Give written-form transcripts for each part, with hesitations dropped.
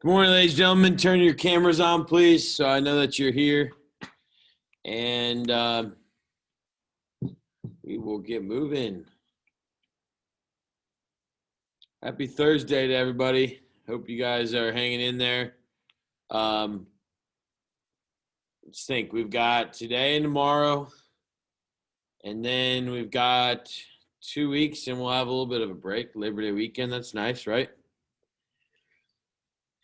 Good morning, ladies and gentlemen. Turn your cameras on, please, so I know that you're here. And we will get moving. Happy Thursday to everybody. Hope you guys are hanging in there. Let's think. We've got today and tomorrow. And then we've got 2 weeks, and we'll have a little bit of a break. Labor Day weekend. That's nice, right?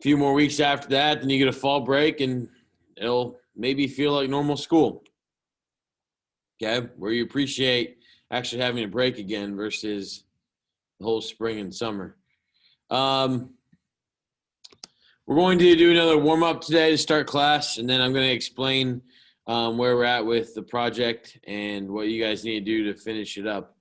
A few more weeks after that, then you get a fall break, and it'll maybe feel like normal school. Okay, where you appreciate actually having a break again versus the whole spring and summer. We're going to do another warm-up today to start class, and then I'm going to explain where we're at with the project and what you guys need to do to finish it up.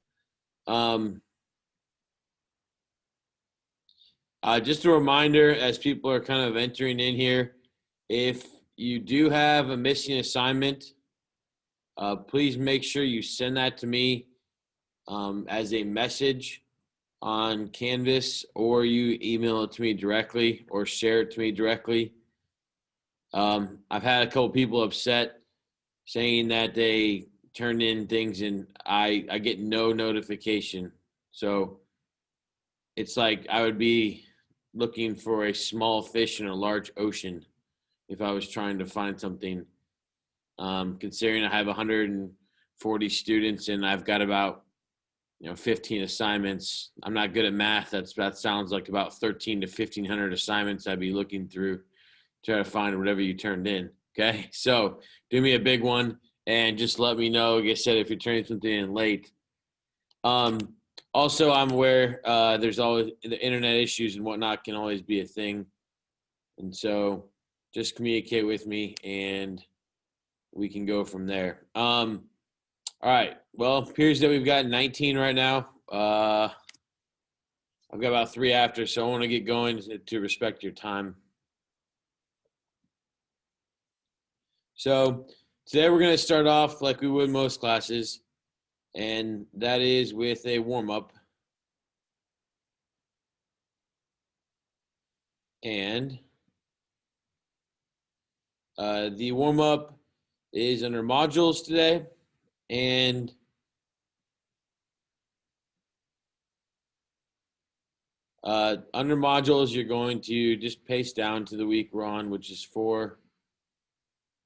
Just a reminder, as people are kind of entering in here, if you do have a missing assignment, please make sure you send that to me as a message on Canvas, or you email it to me directly or share it to me directly. I've had a couple people upset saying that they turned in things and I get no notification. So it's like I would be looking for a small fish in a large ocean if I was trying to find something. Considering I have 140 students and I've got about 15 assignments. I'm not good at math. That sounds like about 13 to 1,500 assignments I'd be looking through, try to find whatever you turned in. Okay, so do me a big one and just let me know. Like I said, if you're turning something in late. Also, I'm aware there's always the internet issues and whatnot can always be a thing, and so just communicate with me and we can go from there. All right. Well, it appears that we've got 19 right now. I've got about 3 after, so I want to get going to respect your time. So today we're going to start off like we would most classes, and that is with a warm-up. And the warm-up is under modules today, and under modules, you're going to just paste down to the week we're on, which is 4.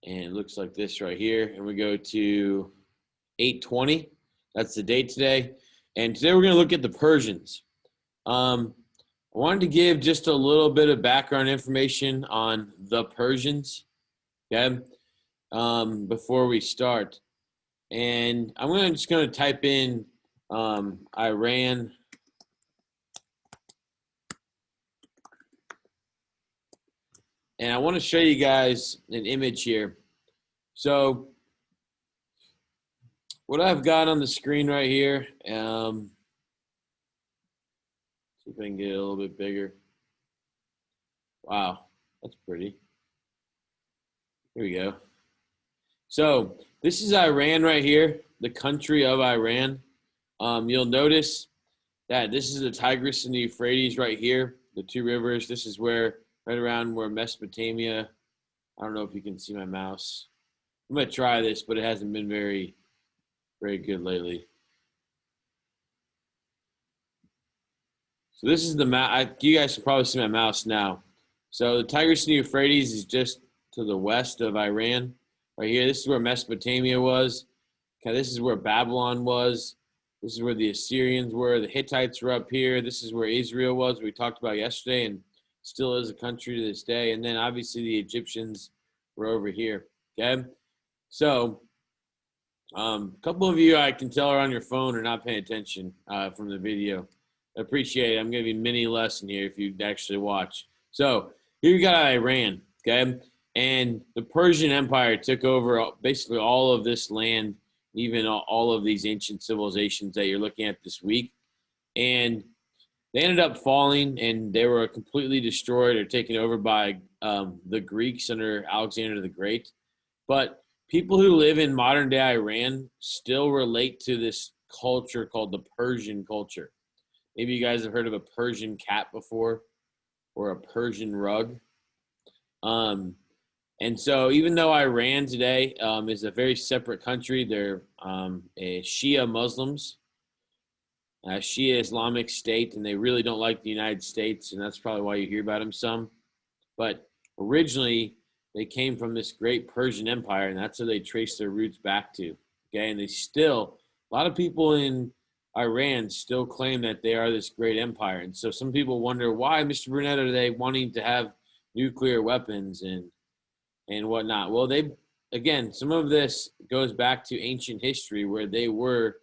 And it looks like this right here. And we go to 8/20. That's the date today. And today we're going to look at the Persians. I wanted to give just a little bit of background information on the Persians, okay, before we start. And I'm just going to type in Iran. And I want to show you guys an image here. So what I've got on the screen right here, see if I can get it a little bit bigger. Wow, that's pretty. Here we go. So this is Iran right here, the country of Iran. You'll notice that this is the Tigris and the Euphrates right here, the 2 rivers. This is where, right around where Mesopotamia, I don't know if you can see my mouse. I'm going to try this, but it hasn't been very good lately. So this is the map. You guys can probably see my mouse now. So the Tigris and the Euphrates is just to the west of Iran. Right here, this is where Mesopotamia was. Okay, this is where Babylon was. This is where the Assyrians were. The Hittites were up here. This is where Israel was, we talked about yesterday, and still is a country to this day. And then obviously the Egyptians were over here. Okay, so a couple of you I can tell are on your phone or not paying attention from the video. I appreciate it. I'm going to be mini lesson here if you actually watch. So here we got Iran, okay? And the Persian Empire took over basically all of this land, even all of these ancient civilizations that you're looking at this week. And they ended up falling, and they were completely destroyed or taken over by the Greeks under Alexander the Great. But people who live in modern-day Iran still relate to this culture called the Persian culture. Maybe you guys have heard of a Persian cat before or a Persian rug. And so even though Iran today is a very separate country, they're a Shia Muslims, Shia Islamic State, and they really don't like the United States, and that's probably why you hear about them some. But originally, they came from this great Persian Empire, and that's how they trace their roots back to. Okay, and they still, a lot of people in Iran still claim that they are this great empire. And so some people wonder why, Mr. Burnett, are they wanting to have nuclear weapons and whatnot? Well, again, some of this goes back to ancient history where they were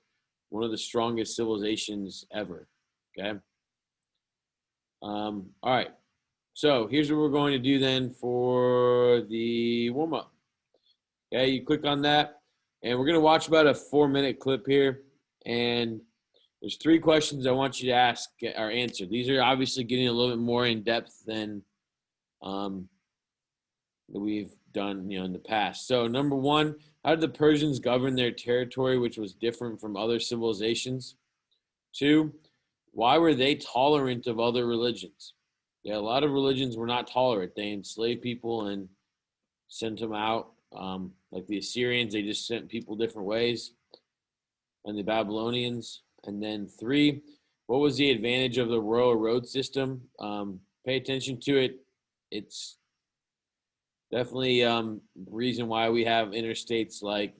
one of the strongest civilizations ever. Okay. All right. So here's what we're going to do then for the warm up. Okay. You click on that, and we're going to watch about a 4-minute clip here. And there's 3 questions I want you to ask or answer. These are obviously getting a little bit more in depth than we've done, in the past. So number 1, how did the Persians govern their territory, which was different from other civilizations? 2, why were they tolerant of other religions? Yeah, a lot of religions were not tolerant. They enslaved people and sent them out. Like the Assyrians, they just sent people different ways. And the Babylonians. And then 3, what was the advantage of the royal road system? Pay attention to it. It's definitely reason why we have interstates like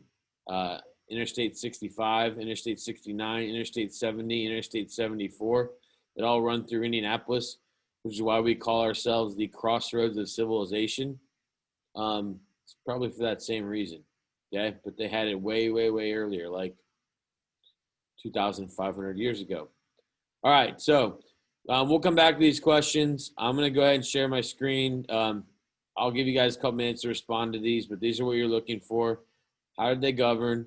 Interstate 65, Interstate 69, Interstate 70, Interstate 74 that all run through Indianapolis, which is why we call ourselves the crossroads of civilization. It's probably for that same reason. Okay, but they had it way, way, way earlier, like 2,500 years ago. All right, so we'll come back to these questions. I'm going to go ahead and share my screen. I'll give you guys a couple minutes to respond to these, but these are what you're looking for. How did they govern?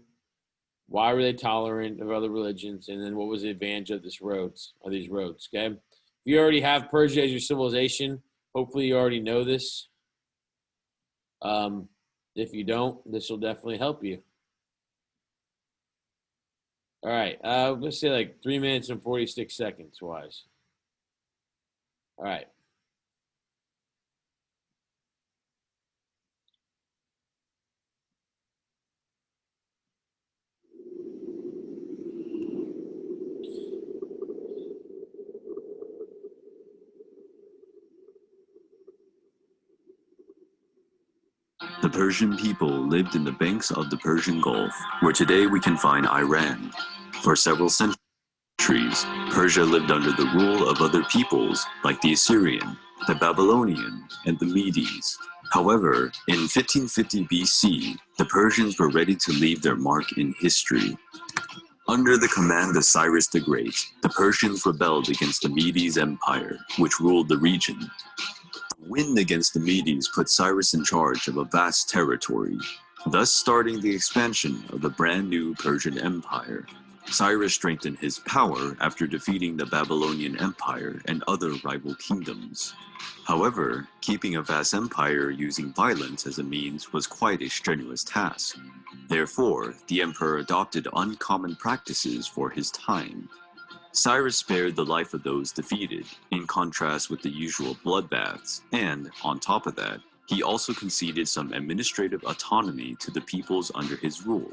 Why were they tolerant of other religions? And then what was the advantage of these roads, okay? If you already have Persia as your civilization, hopefully you already know this. If you don't, this will definitely help you. All right, let's say like 3 minutes and 46 seconds wise. All right. The Persian people lived in the banks of the Persian Gulf, where today we can find Iran. For several centuries, Persia lived under the rule of other peoples like the Assyrian, the Babylonian, and the Medes. However, in 1550 BC, the Persians were ready to leave their mark in history. Under the command of Cyrus the Great, the Persians rebelled against the Medes Empire, which ruled the region. The win against the Medes put Cyrus in charge of a vast territory, thus starting the expansion of the brand new Persian Empire. Cyrus strengthened his power after defeating the Babylonian Empire and other rival kingdoms. However, keeping a vast empire using violence as a means was quite a strenuous task. Therefore, the emperor adopted uncommon practices for his time. Cyrus spared the life of those defeated, in contrast with the usual bloodbaths, and, on top of that, he also conceded some administrative autonomy to the peoples under his rule,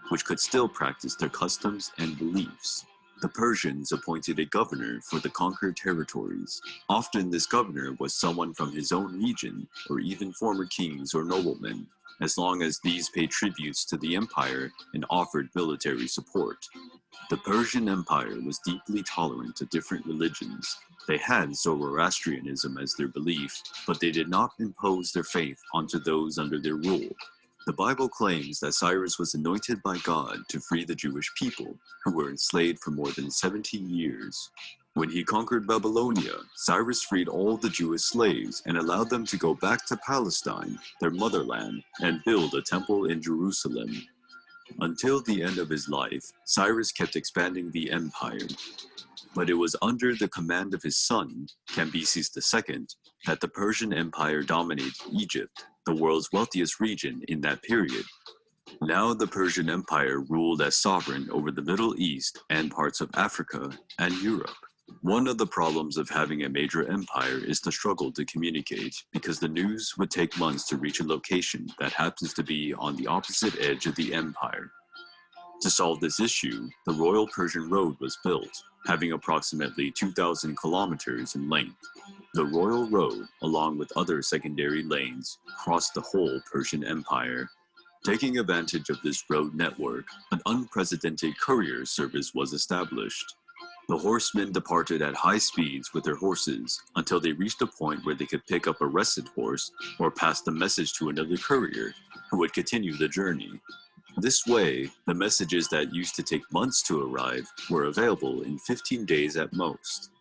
which could still practice their customs and beliefs. The Persians appointed a governor for the conquered territories. Often this governor was someone from his own region, or even former kings or noblemen, as long as these paid tributes to the empire and offered military support. The Persian Empire was deeply tolerant to different religions. They had Zoroastrianism as their belief, but they did not impose their faith onto those under their rule. The Bible claims that Cyrus was anointed by God to free the Jewish people, who were enslaved for more than 70 years. When he conquered Babylonia, Cyrus freed all the Jewish slaves and allowed them to go back to Palestine, their motherland, and build a temple in Jerusalem. Until the end of his life, Cyrus kept expanding the empire. But it was under the command of his son, Cambyses II, that the Persian Empire dominated Egypt, the world's wealthiest region in that period. Now the Persian Empire ruled as sovereign over the Middle East and parts of Africa and Europe. One of the problems of having a major empire is the struggle to communicate, because the news would take months to reach a location that happens to be on the opposite edge of the empire. To solve this issue, the Royal Persian Road was built, having approximately 2,000 kilometers in length. The Royal Road, along with other secondary lanes, crossed the whole Persian Empire. Taking advantage of this road network, an unprecedented courier service was established. The horsemen departed at high speeds with their horses until they reached a point where they could pick up a rested horse or pass the message to another courier, who would continue the journey. This way, the messages that used to take months to arrive were available in 15 days at most.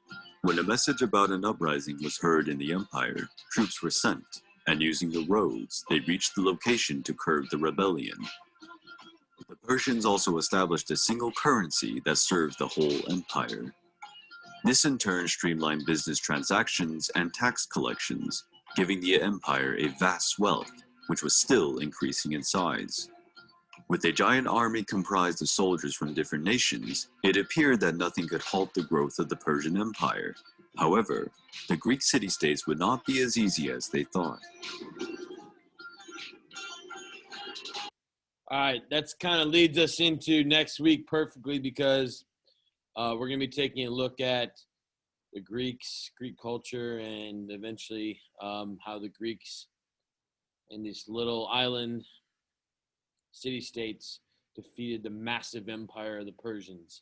When a message about an uprising was heard in the empire, troops were sent, and using the roads, they reached the location to curb the rebellion. The Persians also established a single currency that served the whole empire. This in turn streamlined business transactions and tax collections, giving the empire a vast wealth, which was still increasing in size. With a giant army comprised of soldiers from different nations, it appeared that nothing could halt the growth of the Persian Empire. However, the Greek city-states would not be as easy as they thought. All right, that's kind of leads us into next week perfectly, because we're going to be taking a look at the Greeks, Greek culture, and eventually how the Greeks and these little island city-states defeated the massive empire of the Persians.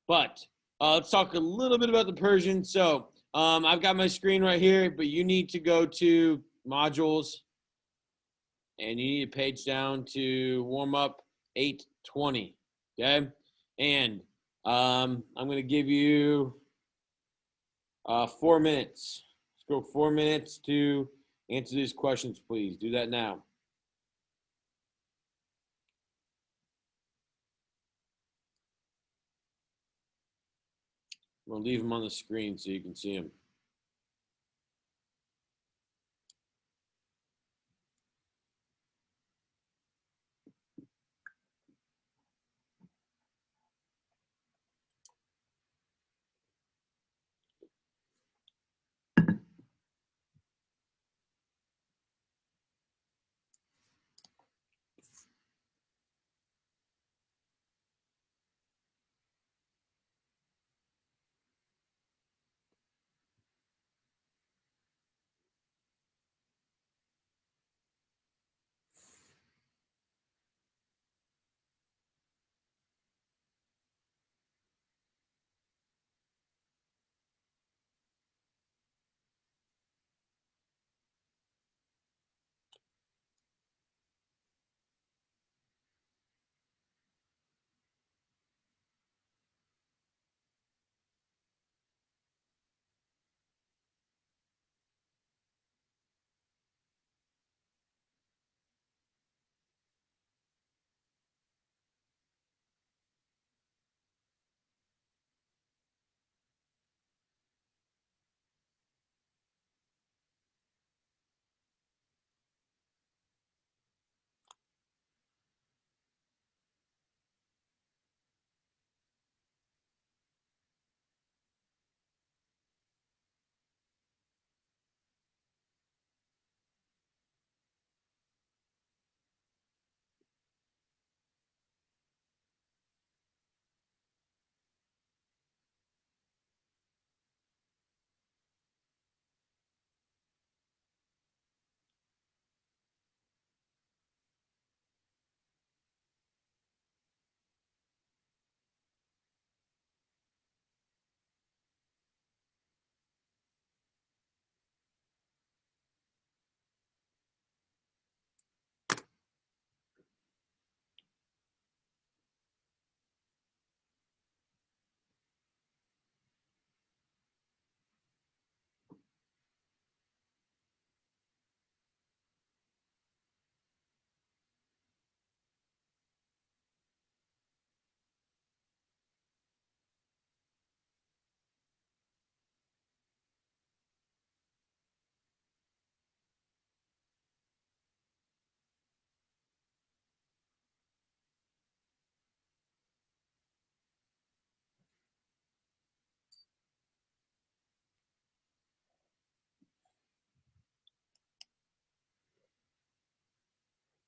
But let's talk a little bit about the Persians. So I've got my screen right here, but you need to go to modules, and you need to page down to warm up 820. Okay, and I'm going to give you 4 minutes. Let's go 4 minutes to answer these questions, please. Do that now. I'm going to leave them on the screen so you can see them.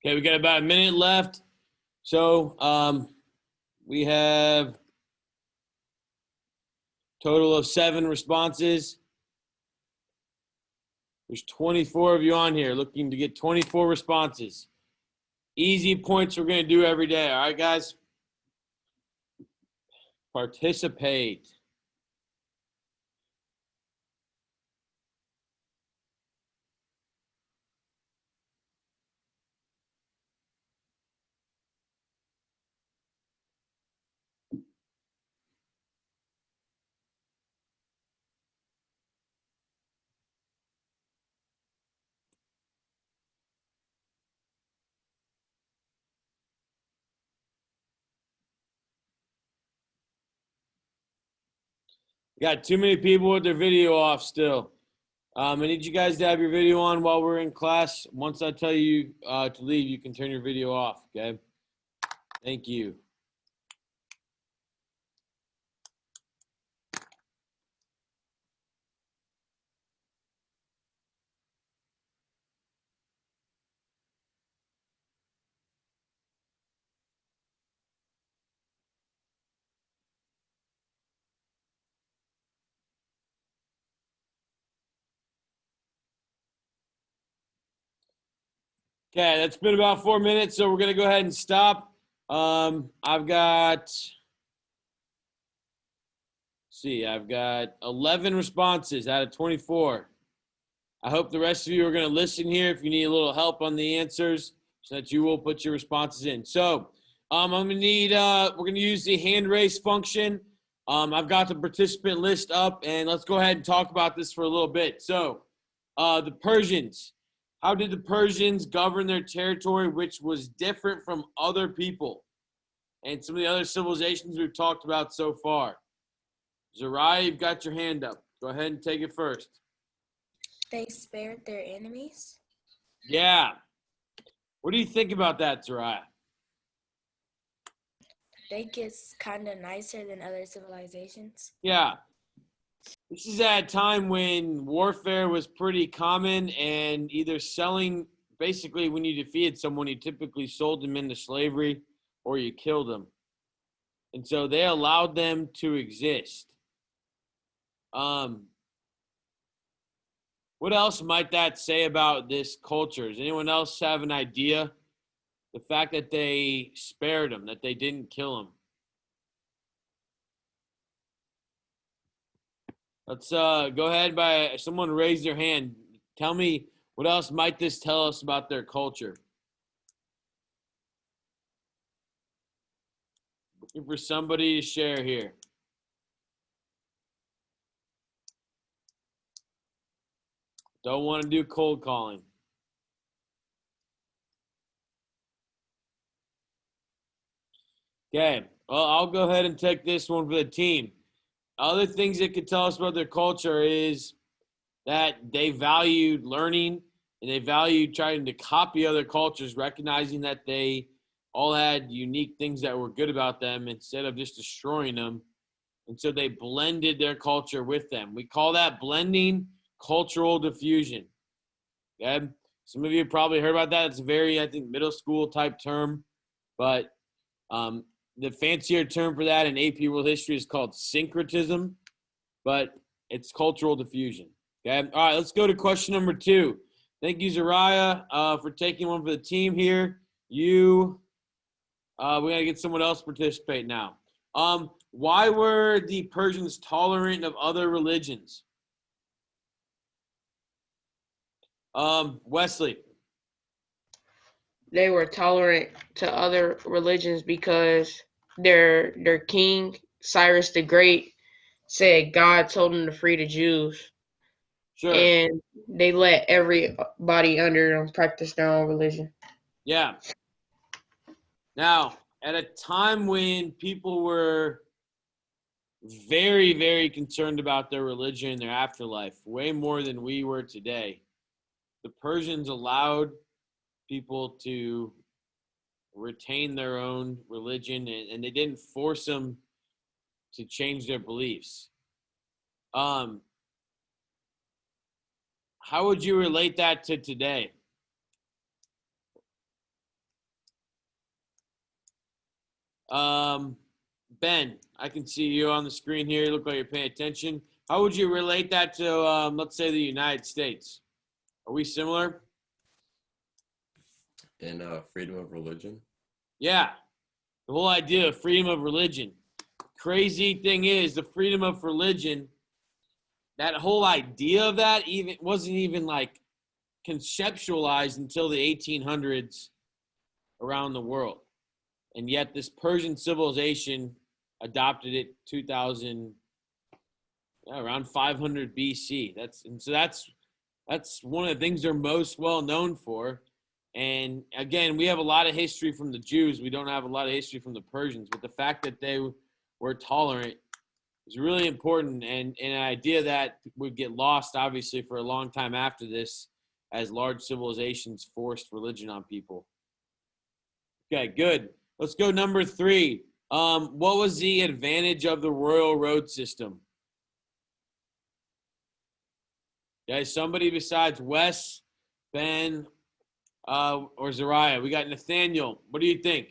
Okay, we got about a minute left. So we have total of 7 responses. There's 24 of you on here looking to get 24 responses. Easy points we're going to do every day. All right, guys? Participate. We got too many people with their video off still. I need you guys to have your video on while we're in class. Once I tell you to leave, you can turn your video off, okay? Thank you. Okay, that's been about 4 minutes, so we're going to go ahead and stop. I've got 11 responses out of 24. I hope the rest of you are going to listen here if you need a little help on the answers so that you will put your responses in. So I'm going to need, we're going to use the hand raise function. I've got the participant list up, and let's go ahead and talk about this for a little bit. So the Persians. How did the Persians govern their territory, which was different from other people and some of the other civilizations we've talked about so far? Zariah, you've got your hand up. Go ahead and take it first. They spared their enemies. Yeah. What do you think about that, Zariah? They get kind of nicer than other civilizations. Yeah. This is at a time when warfare was pretty common, and either selling, basically when you defeated someone, you typically sold them into slavery or you killed them. And so they allowed them to exist. What else might that say about this culture? Does anyone else have an idea? The fact that they spared them, that they didn't kill them. Let's go ahead by someone raise their hand. Tell me, what else might this tell us about their culture? Looking for somebody to share here. Don't want to do cold calling. Okay, well, I'll go ahead and take this one for the team. Other things that could tell us about their culture is that they valued learning and they valued trying to copy other cultures, recognizing that they all had unique things that were good about them instead of just destroying them. And so they blended their culture with them. We call that blending cultural diffusion. Okay? Some of you have probably heard about that. It's a very, I think, middle school type term. But the fancier term for that in AP World History is called syncretism. But it's cultural diffusion. Okay? All right, let's go to question number 2. Thank you, Zariah, for taking one for the team here. We got to get someone else to participate now. Why were the Persians tolerant of other religions? Wesley. They were tolerant to other religions because their king, Cyrus the Great, said God told him to free the Jews. Sure. And they let everybody under them practice their own religion. Yeah. Now, at a time when people were very, very concerned about their religion and their afterlife, way more than we were today, the Persians allowed people to retain their own religion, and they didn't force them to change their beliefs. How would you relate that to today? Ben, I can see you on the screen here. You look like you're paying attention. How would you relate that to, let's say, the United States? Are we similar? In freedom of religion. Yeah, the whole idea of freedom of religion. Crazy thing is, the freedom of religion, that whole idea of that even wasn't even like conceptualized until the 1800s around the world. And yet this Persian civilization adopted it 2000, around 500 BC. That's one of the things they're most well known for. And again, we have a lot of history from the Jews. We don't have a lot of history from the Persians, but the fact that they were tolerant is really important, and an idea that would get lost, obviously, for a long time after this, as large civilizations forced religion on people. Okay, good. Let's go number 3. What was the advantage of the royal road system? Okay, somebody besides Wes, Ben, or Zariah. We got Nathaniel. What do you think?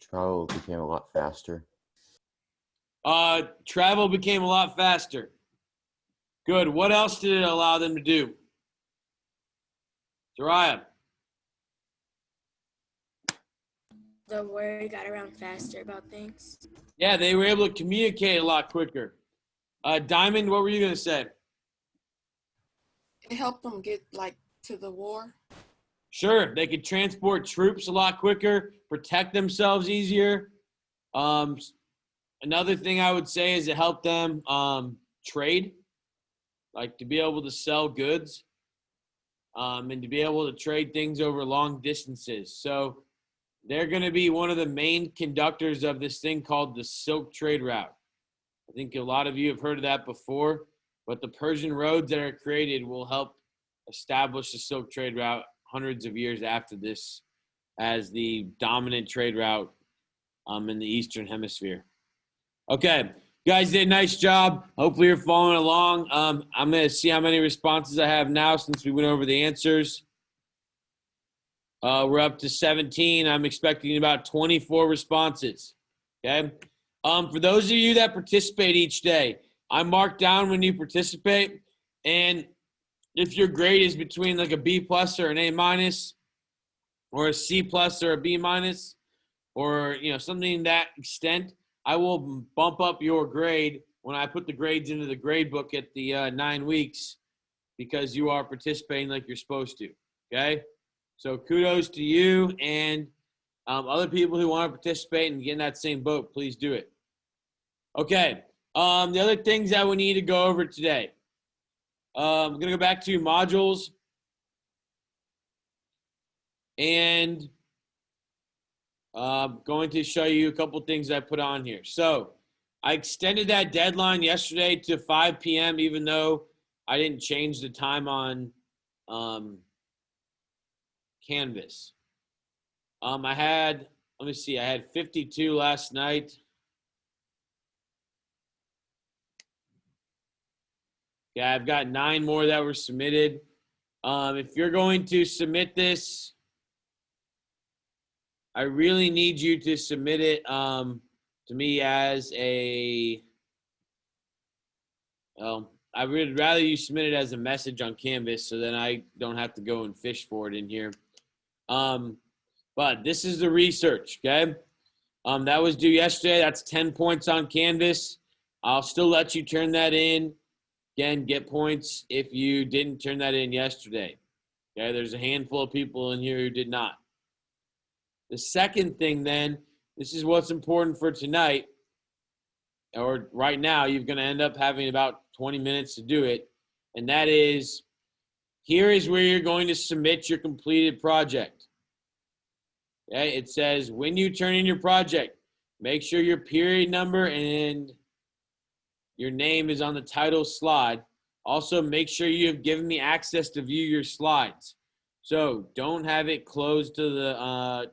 Travel became a lot faster. Travel became a lot faster. Good. What else did it allow them to do? Zariah. The word got around faster about things. Yeah, they were able to communicate a lot quicker. Diamond, what were you going to say? It helped them get to the war. Sure, they could transport troops a lot quicker, protect themselves easier. Another thing I would say is it helped them trade, like to be able to sell goods, and to be able to trade things over long distances. So they're going to be one of the main conductors of this thing called the Silk Trade Route. I think a lot of you have heard of that before, but the Persian roads that are created will help establish the Silk Trade Route hundreds of years after this as the dominant trade route in the Eastern Hemisphere. Okay, you guys did a nice job. Hopefully you're following along. I'm going to see how many responses I have now since we went over the answers. We're up to 17. I'm expecting about 24 responses. Okay. For those of you that participate each day, I mark down when you participate, and if your grade is between like a B plus or an A minus, or a C plus or a B minus, or something to that extent, I will bump up your grade when I put the grades into the grade book at the 9 weeks, because you are participating like you're supposed to. Okay. So kudos to you, and other people who want to participate and get in that same boat, please do it. Okay. The other things that we need to go over today. I'm going to go back to modules, and I'm going to show you a couple things I put on here. So I extended that deadline yesterday to 5 p.m., even though I didn't change the time on Canvas. I had 52 last night. Yeah, I've got 9 more that were submitted. If you're going to submit this, I really need you to submit it to me as a, I would rather you submit it as a message on Canvas, so then I don't have to go and fish for it in here. But this is the research, okay? That was due yesterday. That's 10 points on Canvas. I'll still let you turn that in. Again, get points if you didn't turn that in yesterday. Okay, there's a handful of people in here who did not. The second thing then, this is what's important for tonight, or right now, you're going to end up having about 20 minutes to do it, and that is, here is where you're going to submit your completed project. Okay, it says when you turn in your project, make sure your period number and your name is on the title slide. Also, make sure you have given me access to view your slides. So don't have it closed to the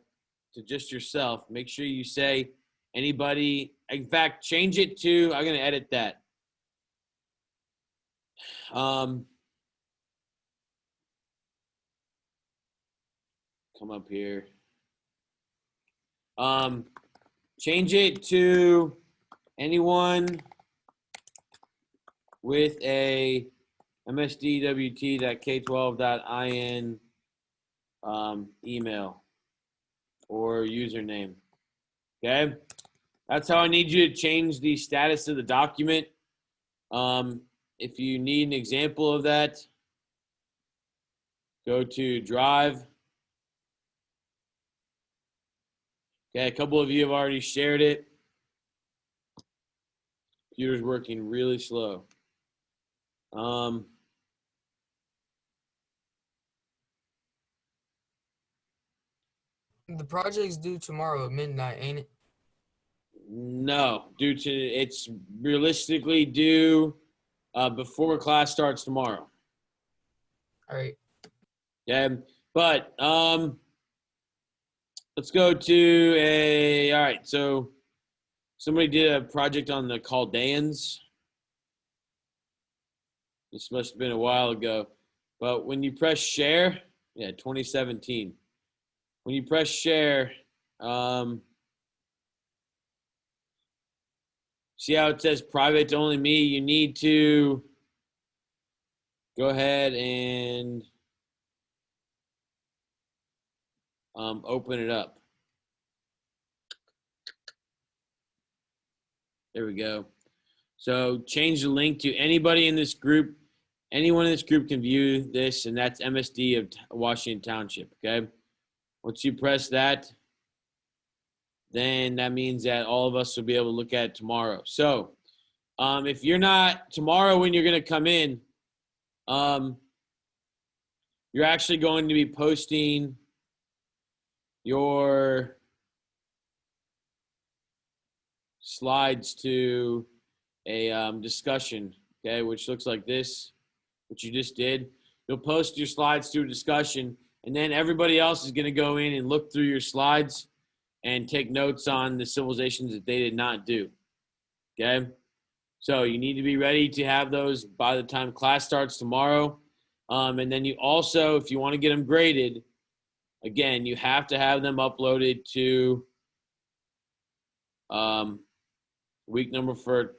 to just yourself. Make sure you say anybody. In fact, change it to, I'm going to edit that. Come up here. change it to anyone with a msdwt.k12.in email or username. Okay, that's how I need you to change the status of the document. If you need an example of that, go to Drive. Okay, a couple of you have already shared it. Computer's working really slow. The project's due tomorrow at midnight, ain't it? No, due to it's realistically due before class starts tomorrow. All right. Yeah, but let's go to a. All right, so somebody did a project on the Chaldeans. This must have been a while ago, but when you press share, yeah, 2017. When you press share, see how it says private to only me? You need to go ahead and open it up. There we go. So change the link to anybody in this group. Anyone in this group can view this, and that's MSD of Washington Township, okay? Once you press that, then that means that all of us will be able to look at it tomorrow. So if you're not, tomorrow when you're going to come in, you're actually going to be posting your slides to a discussion, okay, which looks like this, which you just did. You'll post your slides to a discussion, and then everybody else is going to go in and look through your slides and take notes on the civilizations that they did not do, okay? So you need to be ready to have those by the time class starts tomorrow. And then you also, if you want to get them graded, again, you have to have them uploaded to week number 4,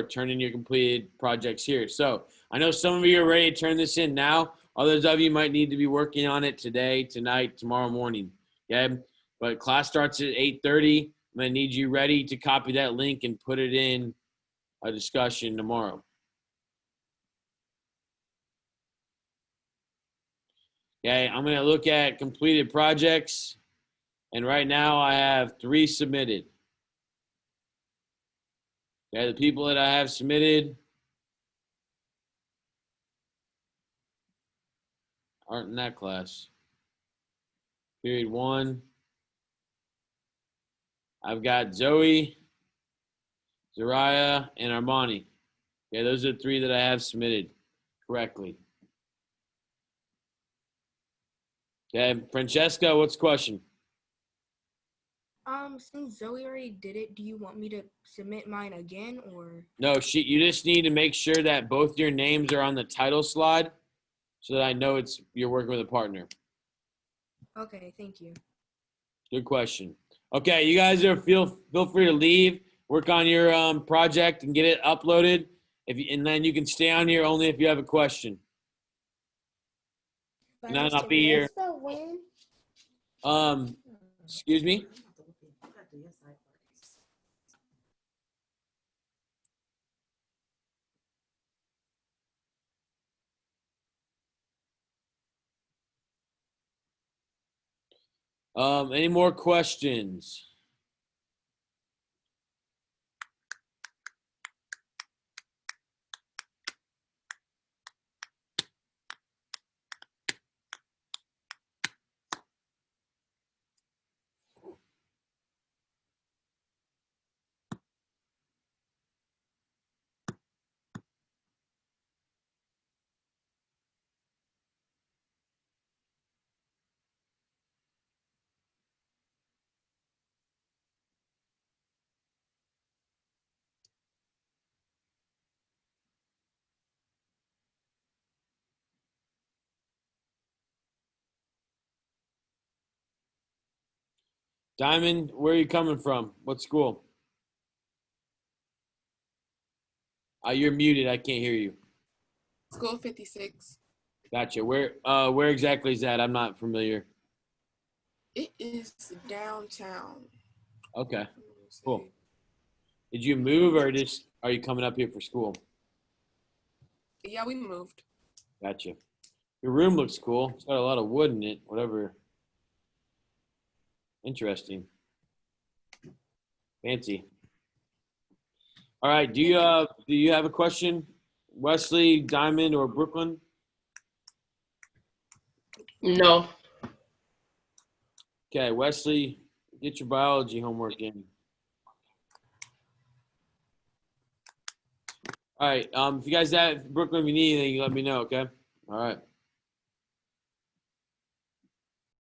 turn in your completed projects here. So I know some of you are ready to turn this in now. Others of you might need to be working on it today, tonight, tomorrow morning. Okay? But class starts at 8:30. I'm going to need you ready to copy that link and put it in a discussion tomorrow. Okay, I'm going to look at completed projects. And right now I have 3 submitted. Okay, the people that I have submitted aren't in that class. Period 1. I've got Zoe, Zariah, and Armani. Okay, those are the 3 that I have submitted correctly. Okay, Francesca, what's the question? Since Zoe already did it, do you want me to submit mine again or? No, you just need to make sure that both your names are on the title slide so that I know you're working with a partner. Okay, thank you. Good question. Okay, you guys feel free to leave, work on your project and get it uploaded. And then you can stay on here only if you have a question. And I'll not be here. Excuse me? Any more questions? Diamond, where are you coming from? What school? You're muted. I can't hear you. School 56. Gotcha. Where exactly is that? I'm not familiar. It is downtown. Okay. Let me Cool. see. Did you move or just are you coming up here for school? Yeah, we moved. Gotcha. Your room looks cool. It's got a lot of wood in it. Whatever. Interesting. Fancy. All right. Do you have a question, Wesley, Diamond, or Brooklyn? No. Okay, Wesley, get your biology homework in. All right. If you guys have Brooklyn, if you need anything, you let me know. Okay. All right.